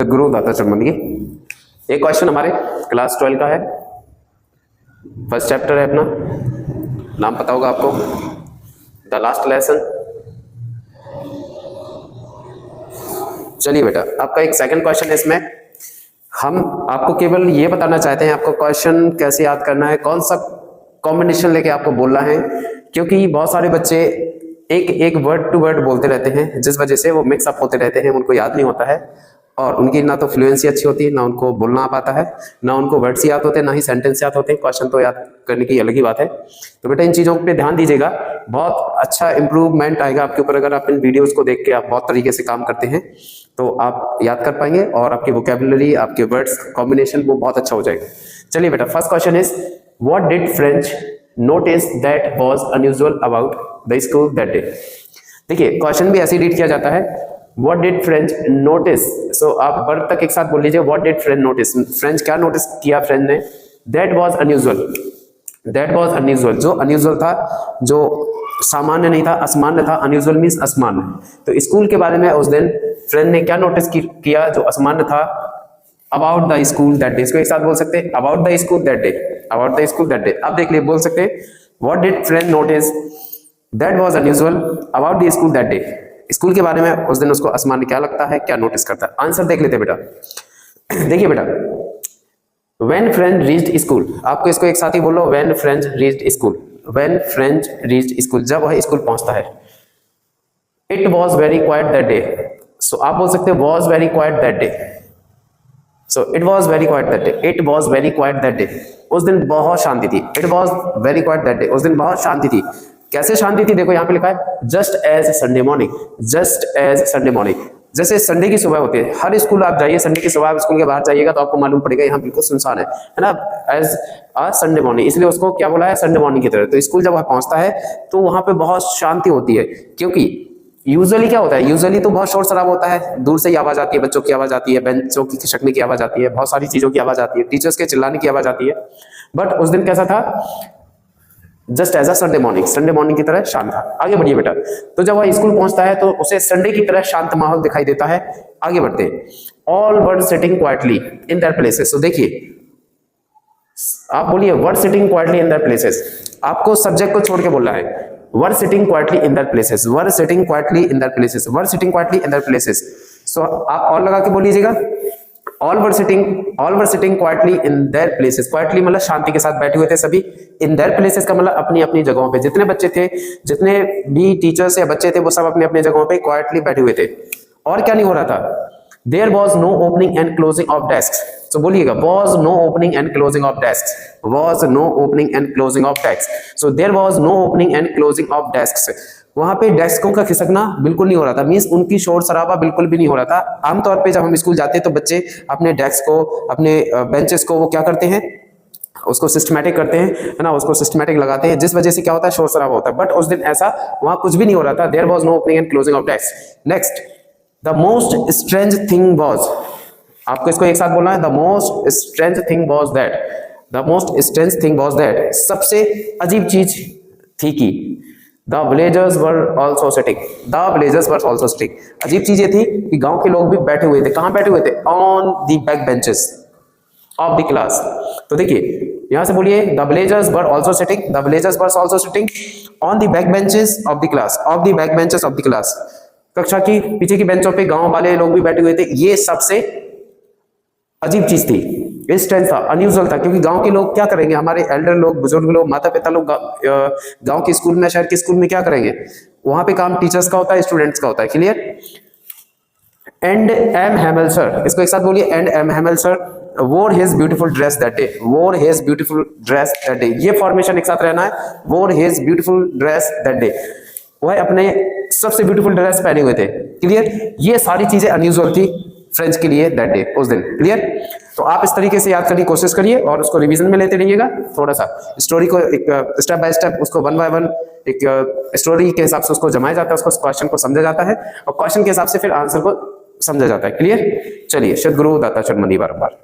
सदगुरु दाता चुनमुनी। एक क्वेश्चन हमारे क्लास 12 का है, फर्स्ट चैप्टर है अपना, नाम पता होगा आपको, द लास्ट लेसन। चलिए बेटा, आपका एक सेकंड क्वेश्चन है इसमें। हम आपको केवल ये बताना चाहते हैं आपको क्वेश्चन कैसे याद करना है, कौन सा कॉम्बिनेशन लेके आपको बोलना है, क्योंकि बहुत सारे बच्चे एक एक वर्ड टू वर्ड बोलते रहते हैं, जिस वजह से वो मिक्स अप होते रहते हैं, उनको याद नहीं होता है और उनकी ना तो फ्लुएंसी अच्छी होती है, ना उनको बोलना आ पाता है, ना उनको वर्ड्स याद होते हैं, ना ही सेंटेंस याद होते हैं। क्वेश्चन तो याद करने की अलग ही बात है। तो बेटा इन चीज़ों पे ध्यान दीजिएगा, बहुत अच्छा इंप्रूवमेंट आएगा आपके ऊपर अगर आप इन वीडियोस को देख के आप बहुत तरीके से काम करते हैं तो आप याद कर पाएंगे और आपकी वोकेबुलरी, आपके वर्ड्स कॉम्बिनेशन वो बहुत अच्छा हो जाएगा। चलिए बेटा, first question is what did French notice that was unusual about the school that day. देखिए क्वेश्चन भी ऐसे रीड किया जाता है, व्हाट डिड फ्रेंच नोटिस। सो आप वर्ब तक एक साथ बोल लीजिए, what did French notice, French क्या नोटिस किया फ्रेंच ने। That was unusual, that was unusual, जो अनयूजुअल था, जो सामान्य नहीं था, असामान्य था। अनयूजुअल मीन्स असामान्य। तो स्कूल के बारे में उस दिन फ्रेंड ने क्या नोटिस किया जो असामान्य था, about the school that day. इसको एक साथ बोल सकते हैं, about the school that day, about the school that day. अब देख लिए बोल सकते हैं, what did friend notice that was unusual about the school that day. School के बारे में उस दिन उसको असामान्य क्या लगता है, क्या नोटिस करता है। आंसर देख लेते बेटा। देखिए बेटा, व्हेन फ्रेंड रीच्ड स्कूल, आपको इसको एक साथ ही बोलो, when friend reached school, when friend reached school, जब वह स्कूल पहुंचता है। It was very quiet that day, so आप बोल सकते हैं was very quiet that day. So it was very quiet that day, it was very quiet that day, उस दिन बहुत शांति थी। It was very quiet that day, उस दिन बहुत शांति थी। कैसे शांति थी, देखो यहाँ पे लिखा है just as Sunday morning, just as Sunday morning, जैसे संडे की सुबह होती है। हर स्कूल आप जाइए, संडे की सुबह आप स्कूल के बाहर जाइएगा तो आपको मालूम पड़ेगा यहाँ बिल्कुल सुनसान है ना, एज अ संडे मॉर्निंग, इसलिए उसको क्या बोला है, संडे मॉर्निंग की तरह। तो स्कूल जब वह पहुंचता है तो वहां पे बहुत शांति होती है, क्योंकि यूजुअली क्या होता है, यूजुअली तो बहुत शोर शराब होता है, दूर से ही आवाज आती है, बच्चों की आवाज आती है, बेंचों की खिसकने की आवाज आती है, बहुत सारी चीजों की आवाज आती है, टीचर्स के चिल्लाने की आवाज आती है। बट उस दिन कैसा था, just as a Sunday morning, Sunday morning की तरह शांत था। आगे बढ़िए बेटा। तो जब वह स्कूल पहुंचता है तो उसे संडे की तरह शांत माहौल दिखाई देता है। आगे बढ़ते हैं, all word sitting quietly in their places. तो देखिए आप बोलिए word sitting quietly in their places, आपको सब्जेक्ट को छोड़ के बोलना है, word sitting quietly in their places, word sitting quietly in their places, word sitting quietly in their places. So आप और लगा के बोल लीजिएगा, all were sitting quietly in their places. Quietly मतलब शांति के साथ बैठे हुए थे सभी। इन देयर प्लेसेस का मतलब अपनी अपनी जगहों पे, जितने बच्चे थे, जितने भी टीचर्स या बच्चे थे, वो सब अपनी अपनी जगहों पे क्वाइटली बैठे हुए थे। और क्या नहीं हो रहा था, there was no opening and closing of desk. तो बोलिएगा was no opening and closing of desk, was no opening and closing of desk. So there was no opening and closing of desk. वहां पे डेस्कों का खिसकना बिल्कुल नहीं हो रहा था, मींस उनकी शोर शराबा बिल्कुल भी नहीं हो रहा था। आमतौर पे जब हम स्कूल जाते हैं तो बच्चे अपने डेस्क को, अपने बेंचेस को वो क्या करते हैं, उसको सिस्टमैटिक करते हैं, है ना, उसको सिस्टमैटिक लगाते हैं, जिस वजह से क्या होता है, शोर शराबा होता है। बट उस दिन ऐसा वहां कुछ भी नहीं हो रहा था। There was no opening and closing of desk. Next, the most strange thing was, आपको इसको एक साथ बोलना है, the most strange thing was that, the most strange thing was that, सबसे अजीब चीज थी कि The villagers were also sitting. The villagers were also sitting. अजीब चीज ये थी कि गांव के लोग भी बैठे हुए थे। कहाँ बैठे हुए थे, on the back benches of the class। तो देखिए यहां से बोलिए, the villagers were also sitting, the villagers were also sitting on the back benches of the class, of the back benches of the class। कक्षा की पीछे की बेंचों पे गांव वाले लोग भी बैठे हुए थे। ये सबसे अजीब चीज थी, स्ट्रेंज था, अनयूजुअल था, क्योंकि गांव के लोग क्या करेंगे, हमारे एल्डर लोग, बुजुर्ग लोग, माता पिता लोग गांव के स्कूल में, शहर के स्कूल में क्या करेंगे, वहां पे काम टीचर्स का होता है, स्टूडेंट्स का होता है। Clear. And M Hamel sir, इसको एक साथ बोलिए, and M Hamel sir wore his beautiful dress that day, wore his beautiful dress that day। ये फॉर्मेशन एक साथ रहना है, wore his beautiful dress that day, वह अपने सबसे ब्यूटीफुल ड्रेस पहने हुए थे। क्लियर। ये सारी चीजें अनयूजुअल थी फ्रेंच के लिए दैट डे, उस दिन। क्लियर। तो आप इस तरीके से याद करने की कोशिश करिए और उसको रिवीजन में लेते रहिएगा। थोड़ा सा स्टोरी को एक स्टेप बाय स्टेप, उसको वन बाय वन एक स्टोरी के हिसाब से उसको जमाया जाता है, उसको क्वेश्चन को समझा जाता है और क्वेश्चन के हिसाब से फिर आंसर को समझा जाता है। क्लियर। चलिए, सद्गुरु दाता चुनमुनी बारंबार।